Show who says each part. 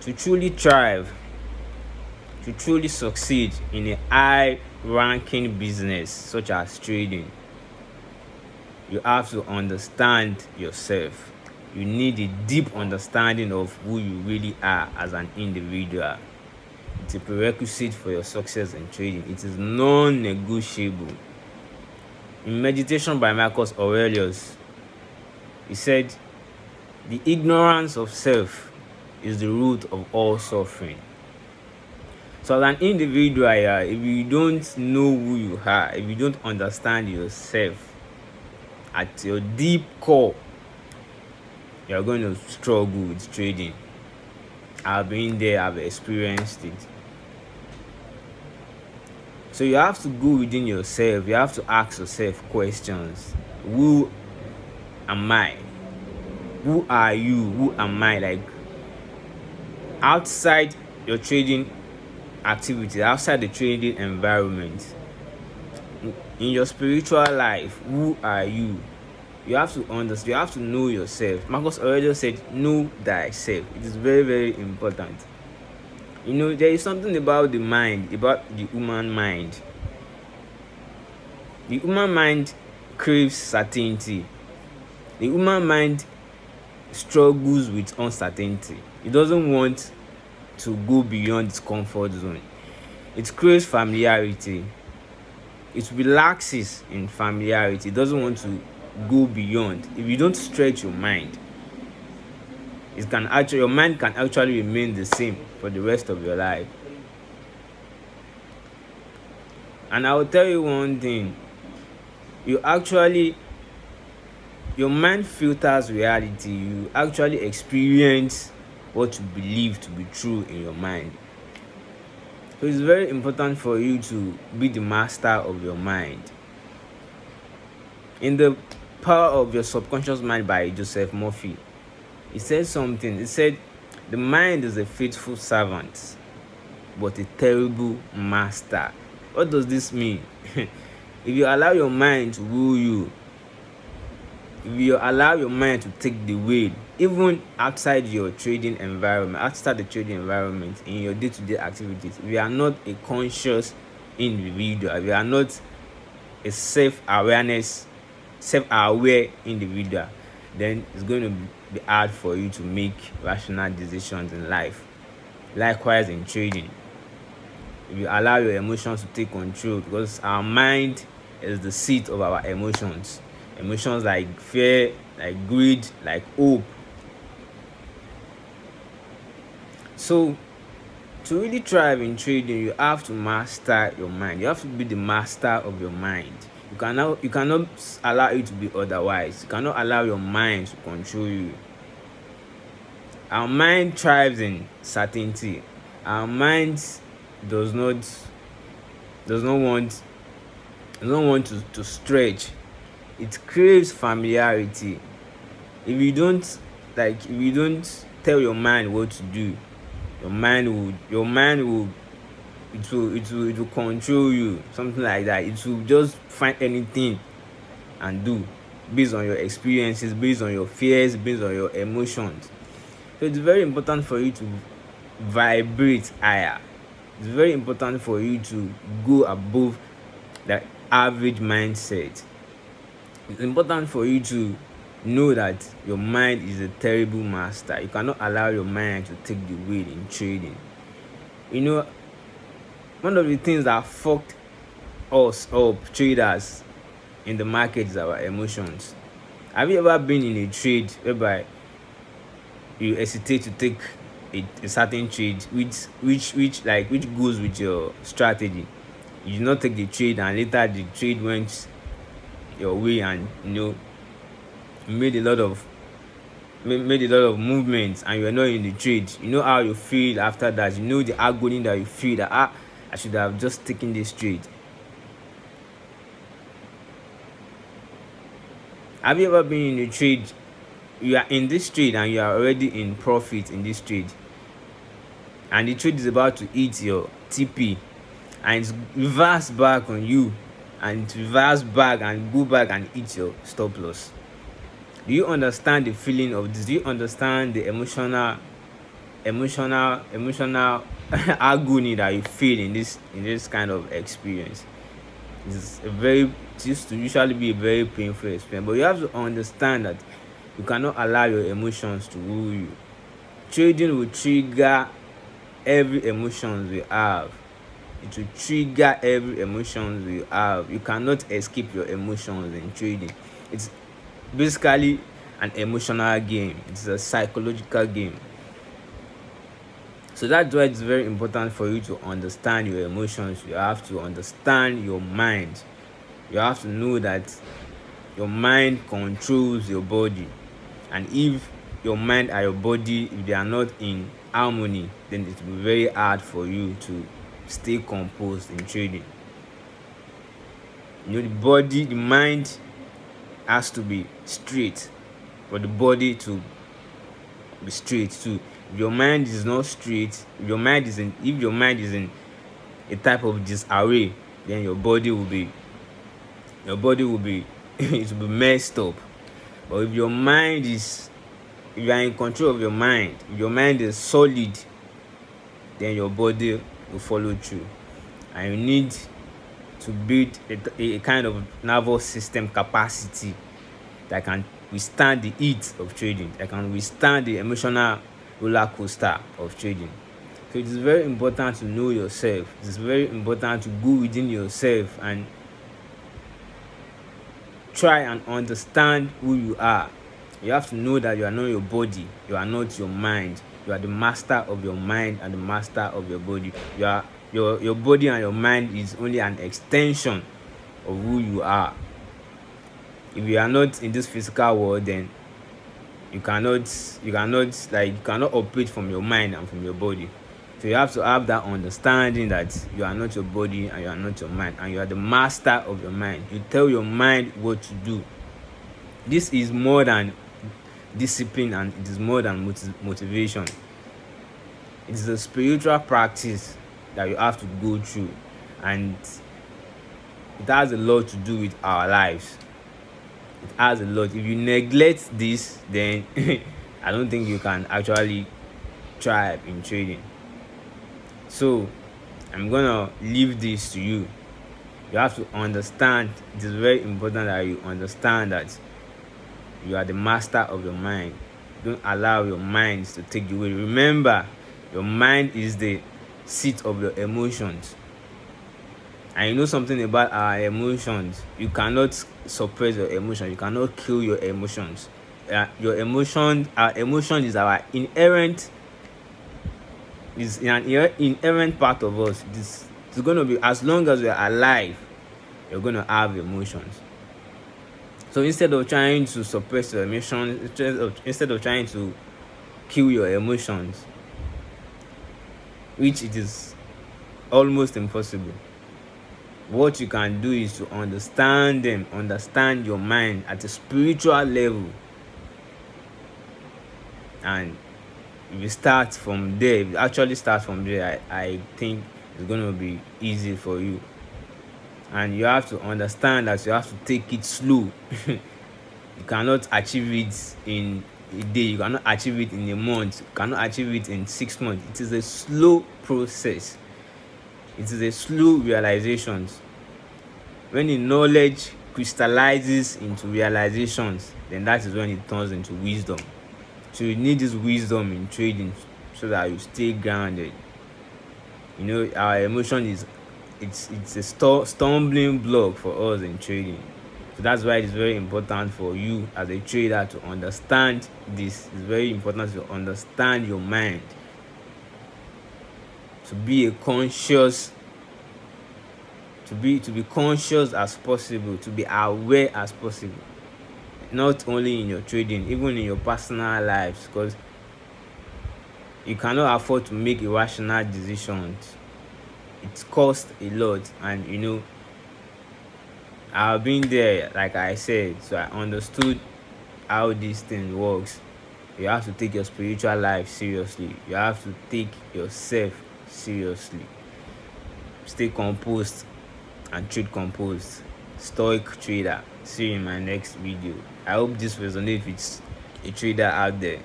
Speaker 1: To truly thrive, to truly succeed in a high ranking business such as trading, you have to understand yourself. You need a deep understanding of who you really are as an individual. It's a prerequisite for your success in trading. It is non-negotiable. In Meditation by Marcus Aurelius, he said, "The ignorance of self is the root of all suffering." So as an individual, if you don't know who you are, if you don't understand yourself at your deep core, you're going to struggle with trading. I've been there, I've experienced it. So you have to go within yourself. You have to ask yourself questions. Who am I? Who are you? Who am I? Like, outside your trading activity, outside the trading environment, in your spiritual life, who are you? You have to understand, you have to know yourself. Marcus Aurelius said, "Know thyself." It is very, very important. There is something about the mind, about the human mind. The human mind craves certainty. The human mind struggles with uncertainty. It doesn't want to go beyond its comfort zone. It craves familiarity. It relaxes in familiarity. It doesn't want to go beyond. If you don't stretch your mind, your mind can actually remain the same for the rest of your life. And I will tell you one thing, your mind filters reality. You actually experience what you believe to be true in your mind. So it's very important for you to be the master of your mind. In The Power of Your Subconscious Mind by Joseph Murphy, he said something. He said, "The mind is a faithful servant, but a terrible master." What does this mean? If you allow your mind to rule you, if you allow your mind to take the wheel, even outside your trading environment, in your day-to-day activities, if you are not a conscious individual, if you are not a self-aware individual, then it's going to be hard for you to make rational decisions in life. Likewise in trading, if you allow your emotions to take control, because our mind is the seat of our emotions like fear, like greed, like hope. So to really thrive in trading, you have to master your mind. You have to be the master of your mind. You cannot allow it to be otherwise. You cannot allow your mind to control you. Our mind thrives in certainty. Our mind does not want to stretch. It craves familiarity. If you don't tell your mind what to do, it will control you, something like that. It will just find anything and do, based on your experiences, based on your fears, based on your emotions. So it's very important for you to vibrate higher. It's very important for you to go above the average mindset. It's important for you to know that your mind is a terrible master. You cannot allow your mind to take the wheel in trading. One of the things that fucked us up, traders, in the market is our emotions. Have you ever been in a trade whereby you hesitate to take a certain trade which goes with your strategy? You did not take the trade, and later the trade went your way, and made a lot of movements, and you are not in the trade. You know how you feel after that. You know the agony that you feel, that I should have just taken this trade. Have you ever been in a trade? You are in this trade and you are already in profit in this trade, and the trade is about to eat your TP, and it's reverse back on you, and it reverse back and go back and eat your stop loss. Do you understand the feeling of this? Do you understand the emotional emotional agony that you feel in this kind of experience. It used to usually be a very painful experience, but you have to understand that you cannot allow your emotions to rule you. Trading will trigger every emotions we have. It will trigger every emotions we have. You cannot escape your emotions in trading. It's basically an emotional game. It's a psychological game. So that's why it's very important for you to understand your emotions. You have to understand your mind. You have to know that your mind controls your body, and if your mind and your body, if they are not in harmony, then it will be very hard for you to stay composed in trading. The mind has to be straight for the body to be straight too. If your mind is not straight, if your mind is in a type of disarray, then your body will be it will be messed up. But if you are in control of your mind, if your mind is solid, then your body will follow through. And you need to build a kind of nervous system capacity that can withstand the heat of trading, that can withstand the emotional roller coaster of trading. So it is very important to know yourself. It is very important to go within yourself and try and understand who you are. You have to know that you are not your body, you are not your mind. You are the master of your mind and the master of your body. Your body and your mind is only an extension of who you are. If you are not in this physical world, then you cannot operate from your mind and from your body. So you have to have that understanding that you are not your body and you are not your mind, and you are the master of your mind. You tell your mind what to do. This is more than discipline, and it is more than motivation. It is a spiritual practice that you have to go through, and it has a lot to do with our lives. It has a lot. If you neglect this, then I don't think you can actually thrive in trading. So I'm gonna leave this to you. You have to understand. It is very important that you understand that you are the master of your mind. Don't allow your mind to take you away. Remember, your mind is the seat of your emotions. And you know something about our emotions. You cannot suppress your emotions. You cannot kill your emotions. Our emotion is our inherent. Is an inherent part of us. It's going to be, as long as we are alive, you're going to have emotions. So instead of trying to suppress your emotions, instead of trying to kill your emotions, which it is almost impossible, what you can do is to understand them, understand your mind at a spiritual level. And if you start from there, if you actually start from there, I think it's going to be easy for you. And you have to understand that you have to take it slow. You cannot achieve it in a day. You cannot achieve it in a month. You cannot achieve it in 6 months. It is a slow process. It is a slow realization. When the knowledge crystallizes into realizations, then that is when it turns into wisdom. So you need this wisdom in trading so that you stay grounded. You know, our emotion is it's a stumbling block for us in trading. So that's why it's very important for you as a trader to understand this. It's very important to understand your mind, to be conscious as possible, to be aware as possible. Not only in your trading, even in your personal lives, because you cannot afford to make irrational decisions. It costs a lot, and you know, I've been there, like I said, so I understood how this thing works. You have to take your spiritual life seriously. You have to take yourself seriously. Stay composed and trade composed. Stoic trader. See you in my next video. I hope this resonates with a trader out there.